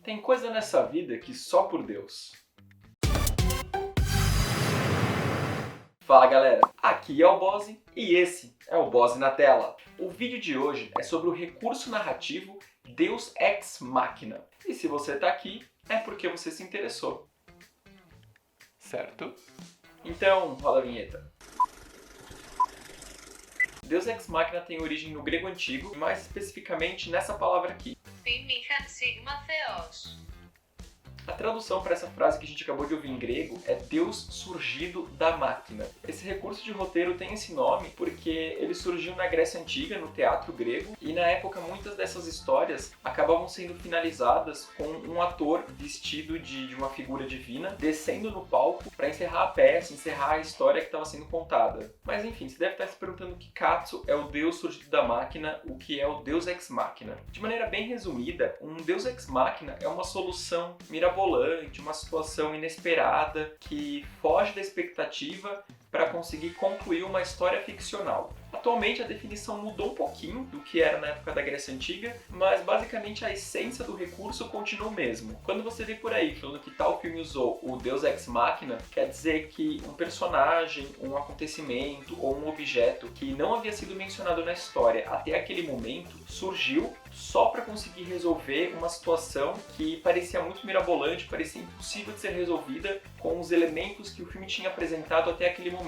Tem coisa nessa vida que só por Deus. Fala galera, aqui é o Bose e esse é o Bose na Tela. O vídeo de hoje é sobre o recurso narrativo Deus Ex Machina. E se você tá aqui, é porque você se interessou. Certo? Então, roda a vinheta. Deus Ex Machina tem origem no grego antigo, e mais especificamente nessa palavra aqui. Θύμηχαν σίγμα Θεός. A tradução para essa frase que a gente acabou de ouvir em grego é Deus surgido da máquina. Esse recurso de roteiro tem esse nome porque ele surgiu na Grécia Antiga, no teatro grego, e na época muitas dessas histórias acabavam sendo finalizadas com um ator vestido de uma figura divina descendo no palco para encerrar a peça, encerrar a história que estava sendo contada. Mas enfim, você deve estar se perguntando que Katsu é o Deus surgido da máquina, o que é o Deus Ex Machina. De maneira bem resumida, um Deus Ex Machina é uma solução mirabolante, uma situação inesperada que foge da expectativa para conseguir concluir uma história ficcional. Atualmente a definição mudou um pouquinho do que era na época da Grécia Antiga, mas basicamente a essência do recurso continua o mesmo. Quando você vê por aí falando que tal filme usou o Deus Ex Machina, quer dizer que um personagem, um acontecimento ou um objeto que não havia sido mencionado na história até aquele momento surgiu só para conseguir resolver uma situação que parecia muito mirabolante, parecia impossível de ser resolvida com os elementos que o filme tinha apresentado até aquele momento.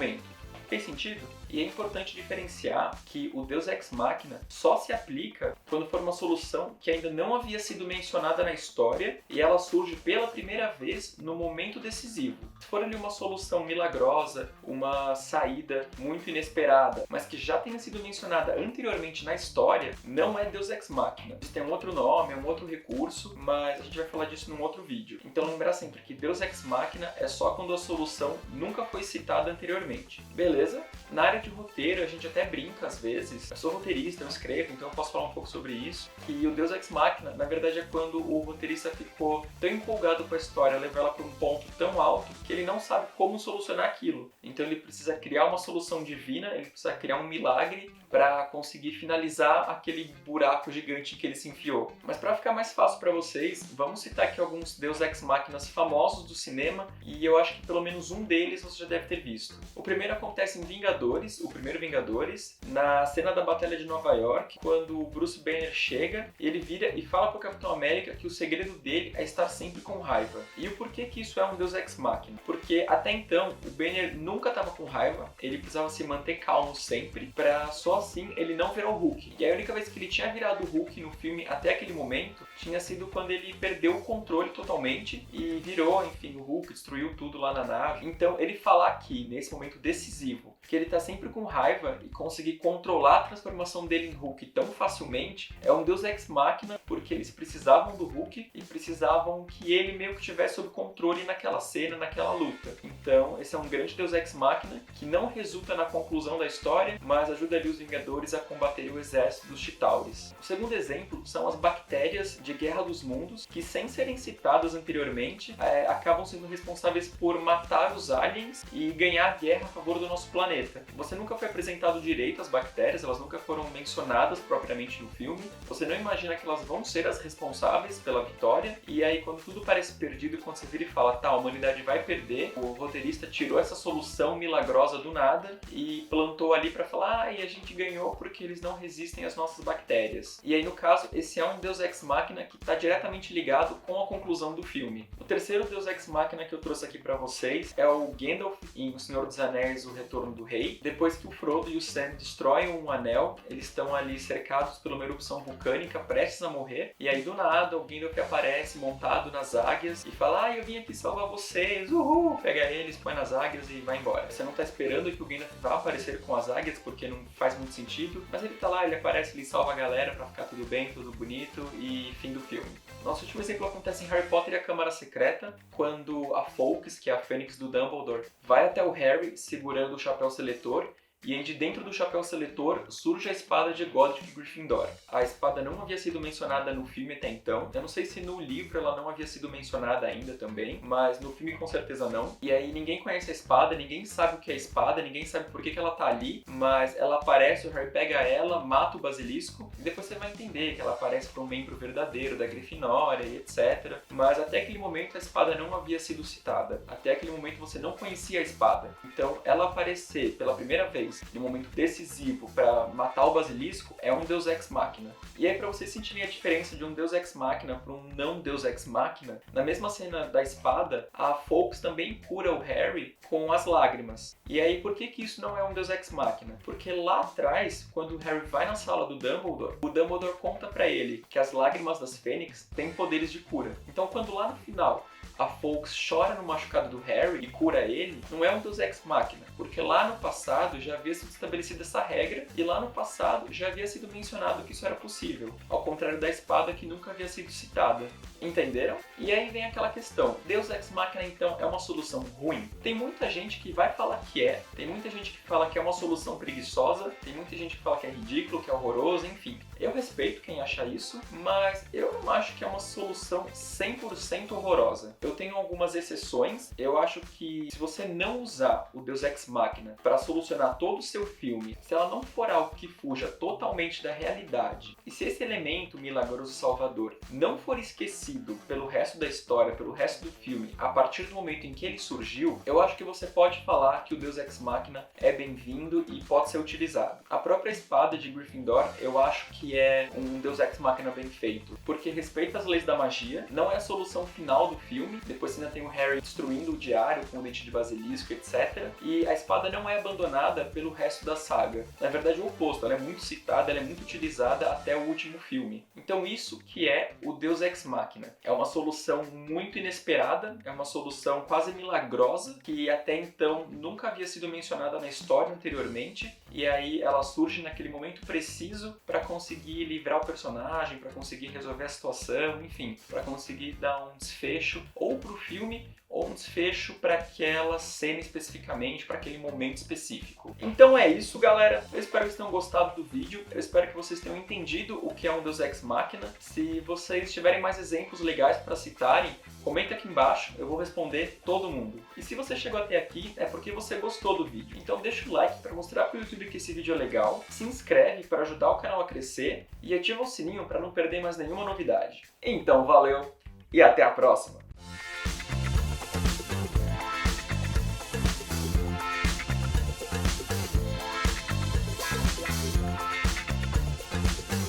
Fez sentido? E é importante diferenciar que o Deus Ex Machina só se aplica quando for uma solução que ainda não havia sido mencionada na história e ela surge pela primeira vez no momento decisivo. Se for ali uma solução milagrosa, uma saída muito inesperada, mas que já tenha sido mencionada anteriormente na história, não é Deus Ex Machina. Isso tem um outro nome, é um outro recurso, mas a gente vai falar disso num outro vídeo. Então lembrar sempre que Deus Ex Machina é só quando a solução nunca foi citada anteriormente. Beleza? Na área de roteiro, a gente até brinca às vezes. Eu sou roteirista, eu escrevo, então eu posso falar um pouco sobre isso. E o Deus Ex Machina, na verdade, é quando o roteirista ficou tão empolgado com a história, levou ela para um ponto tão alto que ele não sabe como solucionar aquilo. Então ele precisa criar uma solução divina, ele precisa criar um milagre para conseguir finalizar aquele buraco gigante que ele se enfiou. Mas para ficar mais fácil para vocês, vamos citar aqui alguns Deus Ex Machinas famosos do cinema e eu acho que pelo menos um deles você já deve ter visto. O primeiro acontece em Vingadores, o primeiro Vingadores, na cena da Batalha de Nova York, quando o Bruce Banner chega, ele vira e fala pro Capitão América que o segredo dele é estar sempre com raiva. E o porquê que isso é um Deus Ex Machina? Porque até então o Banner nunca estava com raiva, ele precisava se manter calmo sempre, para só assim ele não virar o Hulk. E a única vez que ele tinha virado o Hulk no filme até aquele momento tinha sido quando ele perdeu o controle totalmente e virou, enfim, o Hulk, destruiu tudo lá na nave. Então ele falar aqui, nesse momento decisivo, que ele tá sempre com raiva e conseguir controlar a transformação dele em Hulk tão facilmente é um Deus Ex Machina, porque eles precisavam do Hulk e precisavam que ele meio que tivesse sob controle naquela cena, naquela luta. Então esse é um grande Deus Ex Machina que não resulta na conclusão da história, mas ajuda ali os Vingadores a combater o exército dos Chitauris. O segundo exemplo são as bactérias de Guerra dos Mundos, que sem serem citadas anteriormente, acabam sendo responsáveis por matar os aliens e ganhar a guerra a favor do nosso planeta. Você nunca foi apresentado direito às bactérias, elas nunca foram mencionadas propriamente no filme, você não imagina que elas vão ser as responsáveis pela vitória, e aí quando tudo parece perdido e quando você vira e fala, tá, a humanidade vai perder, o roteirista tirou essa solução milagrosa do nada e plantou ali pra falar, e a gente ganhou porque eles não resistem às nossas bactérias. E aí no caso, esse é um Deus Ex Machina que está diretamente ligado com a conclusão do filme. O terceiro Deus Ex Machina que eu trouxe aqui pra vocês é o Gandalf em O Senhor dos Anéis, O Retorno do Rei. Depois que o Frodo e o Sam destroem um anel, eles estão ali cercados por uma erupção vulcânica, prestes a morrer, e aí do nada o Gandalf aparece montado nas águias e fala, eu vim aqui salvar vocês, uhul! Pega eles, põe nas águias e vai embora. Você não tá esperando que o Gandalf vá aparecer com as águias, porque não faz muito sentido, mas ele tá lá, ele aparece, ele salva a galera pra ficar tudo bem, tudo bonito e fim do filme. Nosso último exemplo acontece em Harry Potter e a Câmara Secreta, quando a Fawkes, que é a Fênix do Dumbledore, vai até o Harry segurando o chapéu seletor E aí de dentro do chapéu seletor surge a espada de Godric Gryffindor. A espada não havia sido mencionada no filme até então. Eu não sei se no livro ela não havia sido mencionada ainda também, mas no filme com certeza não. E aí ninguém conhece a espada, ninguém sabe o que é a espada, ninguém sabe por que ela tá ali, mas ela aparece, o Harry pega ela, mata o basilisco, e depois você vai entender que ela aparece para um membro verdadeiro da Grifinória e etc. Mas até aquele momento a espada não havia sido citada. Até aquele momento você não conhecia a espada. Então ela aparecer pela primeira vez em um momento decisivo para matar o basilisco é um Deus Ex Machina. E aí, para vocês sentirem a diferença de um Deus Ex Machina para um não Deus Ex Machina, na mesma cena da espada, a Fawkes também cura o Harry com as lágrimas. E aí, por que isso não é um Deus Ex Machina? Porque lá atrás, quando o Harry vai na sala do Dumbledore, o Dumbledore conta para ele que as lágrimas das Fênix têm poderes de cura. Então, quando lá no final a Fawkes chora no machucado do Harry e cura ele, não é um Deus Ex Machina, porque lá no passado já havia sido estabelecida essa regra e lá no passado já havia sido mencionado que isso era possível, ao contrário da espada que nunca havia sido citada. Entenderam? E aí vem aquela questão, Deus Ex Machina então é uma solução ruim? Tem muita gente que vai falar que é, tem muita gente que fala que é uma solução preguiçosa, tem muita gente que fala que é ridículo, que é horroroso, enfim. Eu respeito quem acha isso, mas eu não acho que é uma solução 100% horrorosa. Eu tenho algumas exceções. Eu acho que se você não usar o Deus Ex Machina para solucionar todo o seu filme, se ela não for algo que fuja totalmente da realidade, e se esse elemento milagroso salvador não for esquecido pelo resto da história, pelo resto do filme, a partir do momento em que ele surgiu, eu acho que você pode falar que o Deus Ex Machina é bem-vindo e pode ser utilizado. A própria espada de Gryffindor, eu acho que é um Deus Ex Machina bem feito, porque respeita as leis da magia, não é a solução final do filme, depois você ainda tem o Harry destruindo o diário com o dente de basilisco, etc. E a espada não é abandonada pelo resto da saga. Na verdade, o oposto, ela é muito citada, ela é muito utilizada até o último filme. Então isso que é o Deus Ex Machina. É uma solução muito inesperada, é uma solução quase milagrosa, que até então nunca havia sido mencionada na história anteriormente, e aí ela surge naquele momento preciso para conseguir livrar o personagem, para conseguir resolver a situação, enfim, para conseguir dar um desfecho ou pro filme ou um desfecho para aquela cena especificamente, para aquele momento específico. Então é isso, galera. Eu espero que vocês tenham gostado do vídeo. Eu espero que vocês tenham entendido o que é um Deus Ex Machina. Se vocês tiverem mais exemplos legais para citarem, comenta aqui embaixo, eu vou responder todo mundo. E se você chegou até aqui, é porque você gostou do vídeo. Então deixa o like para mostrar para o YouTube que esse vídeo é legal, se inscreve para ajudar o canal a crescer e ativa o sininho para não perder mais nenhuma novidade. Então valeu e até a próxima!